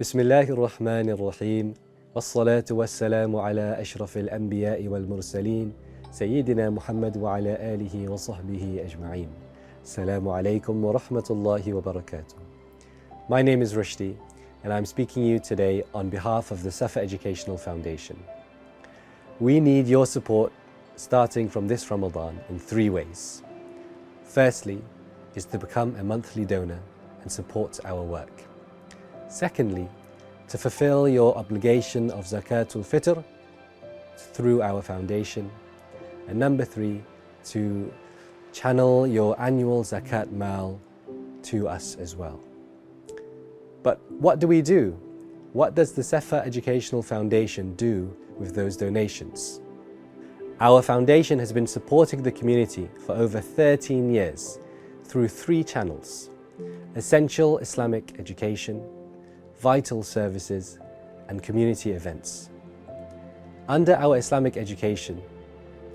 بسم الله الرحمن الرحيم والصلاة والسلام على أشرف الأنبياء والمرسلين سيدنا محمد وعلى آله وصحبه أجمعين. Assalamu alaikum wa rahmatullahi wa barakatuh. My name is Rusydi and I'm speaking to you today on behalf of the Suffa Educational Foundation. We need your support starting from this Ramadan in 3 ways. Firstly is to become a monthly donor and support our work. Secondly, to fulfill your obligation of Zakat Fitrah through our foundation. And number 3, to channel your annual Zakat Maal to us as well. But what do we do? What does the Suffa Educational Foundation do with those donations? Our foundation has been supporting the community for over 13 years through 3 channels: essential Islamic education, vital services, and community events. Under our Islamic education,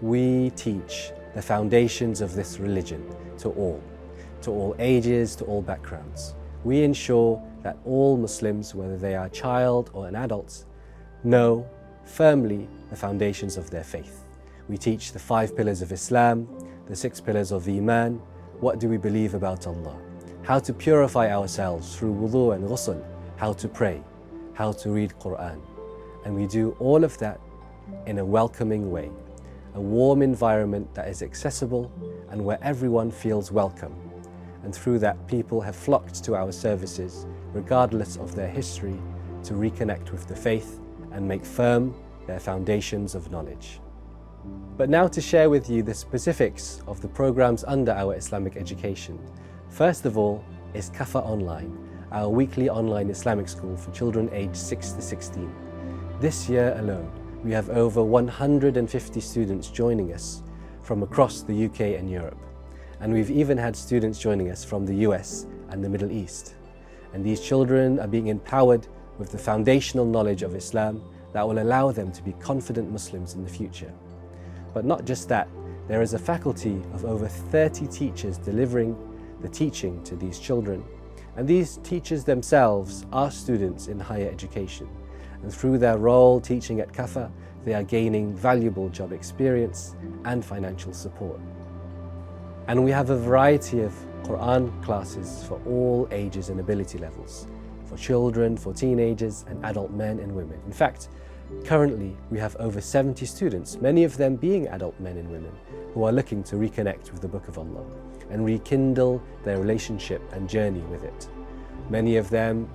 we teach the foundations of this religion to all ages, to all backgrounds. We ensure that all Muslims, whether they are a child or an adult, know firmly the foundations of their faith. We teach the 5 pillars of Islam, the 6 pillars of Iman, what do we believe about Allah, how to purify ourselves through wudu and ghusl, how to pray, how to read Quran. And we do all of that in a welcoming way, a warm environment that is accessible and where everyone feels welcome. And through that, people have flocked to our services, regardless of their history, to reconnect with the faith and make firm their foundations of knowledge. But now to share with you the specifics of the programs under our Islamic education. First of all is Kaffarah Online, our weekly online Islamic school for children aged 6 to 16. This year alone, we have over 150 students joining us from across the UK and Europe. And we've even had students joining us from the US and the Middle East. And these children are being empowered with the foundational knowledge of Islam that will allow them to be confident Muslims in the future. But not just that, there is a faculty of over 30 teachers delivering the teaching to these children. And these teachers themselves are students in higher education. And through their role teaching at Kaffarah, they are gaining valuable job experience and financial support. And we have a variety of Quran classes for all ages and ability levels, for children, for teenagers, and adult men and women. In fact, currently we have over 70 students, many of them being adult men and women, who are looking to reconnect with the Book of Allah and rekindle their relationship and journey with it. Many of them,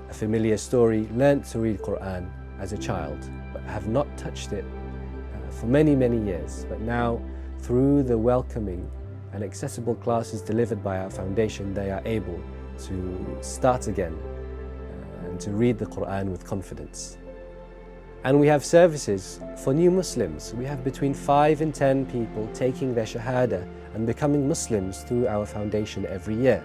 a familiar story, learnt to read Quran as a child, but have not touched it for many, many years. But now, through the welcoming and accessible classes delivered by our foundation, they are able to start again and to read the Quran with confidence. And we have services for new Muslims. We have between 5 and 10 people taking their Shahada and becoming Muslims through our foundation every year.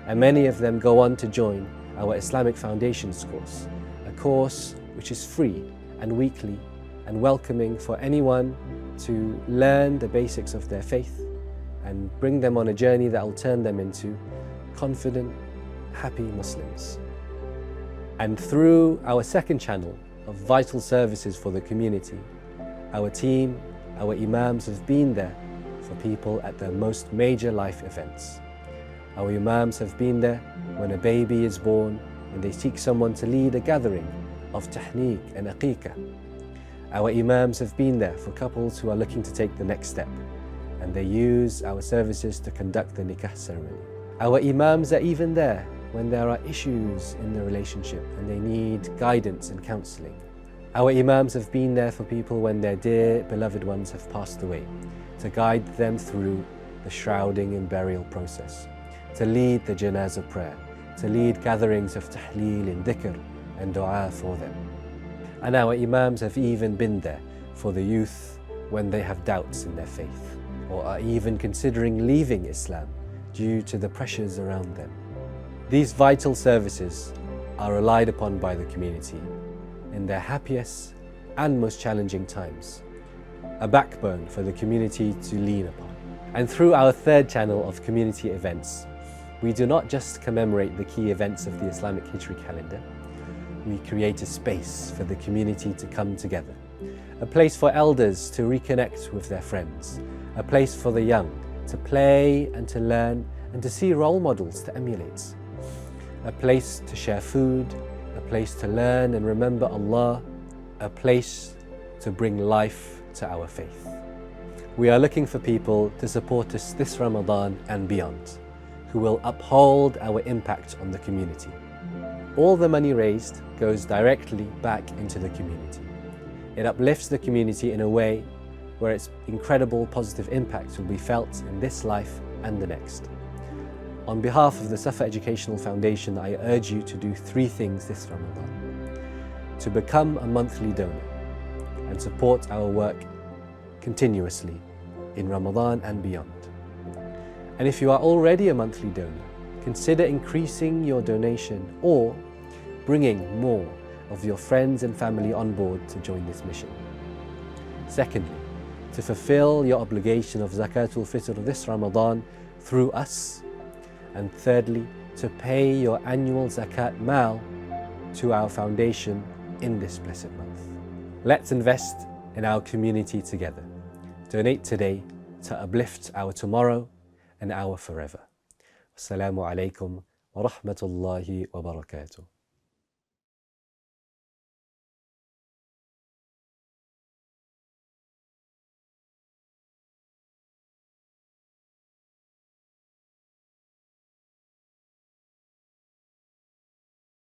And many of them go on to join our Islamic Foundations course, a course which is free and weekly and welcoming for anyone to learn the basics of their faith and bring them on a journey that will turn them into confident, happy Muslims. And through our second channel of vital services for the community, our team, our imams have been there for people at their most major life events. Our imams have been there when a baby is born and they seek someone to lead a gathering of tahniq and aqiqah. Our imams have been there for couples who are looking to take the next step, and they use our services to conduct the nikah ceremony. Our imams are even there when there are issues in the relationship and they need guidance and counselling. Our imams have been there for people when their dear beloved ones have passed away, to guide them through the shrouding and burial process, to lead the janazah prayer, to lead gatherings of tahleel and dhikr and dua for them. And our imams have even been there for the youth when they have doubts in their faith, or are even considering leaving Islam due to the pressures around them. These vital services are relied upon by the community in their happiest and most challenging times, a backbone for the community to lean upon. And through our third channel of community events, we do not just commemorate the key events of the Islamic Hijri calendar, we create a space for the community to come together, a place for elders to reconnect with their friends, a place for the young to play and to learn and to see role models to emulate, a place to share food, a place to learn and remember Allah, a place to bring life to our faith. We are looking for people to support us this Ramadan and beyond, who will uphold our impact on the community. All the money raised goes directly back into the community. It uplifts the community in a way where its incredible positive impact will be felt in this life and the next. On behalf of the Suffa Educational Foundation, I urge you to do 3 things this Ramadan. To become a monthly donor and support our work continuously in Ramadan and beyond. And if you are already a monthly donor, consider increasing your donation or bringing more of your friends and family on board to join this mission. Secondly, to fulfill your obligation of Zakatul Fitr this Ramadan through us. And thirdly, to pay your annual Zakat Maal to our foundation in this blessed month. Let's invest in our community together. Donate today to uplift our tomorrow and our forever. Assalamu alaikum wa rahmatullahi wa barakatuh.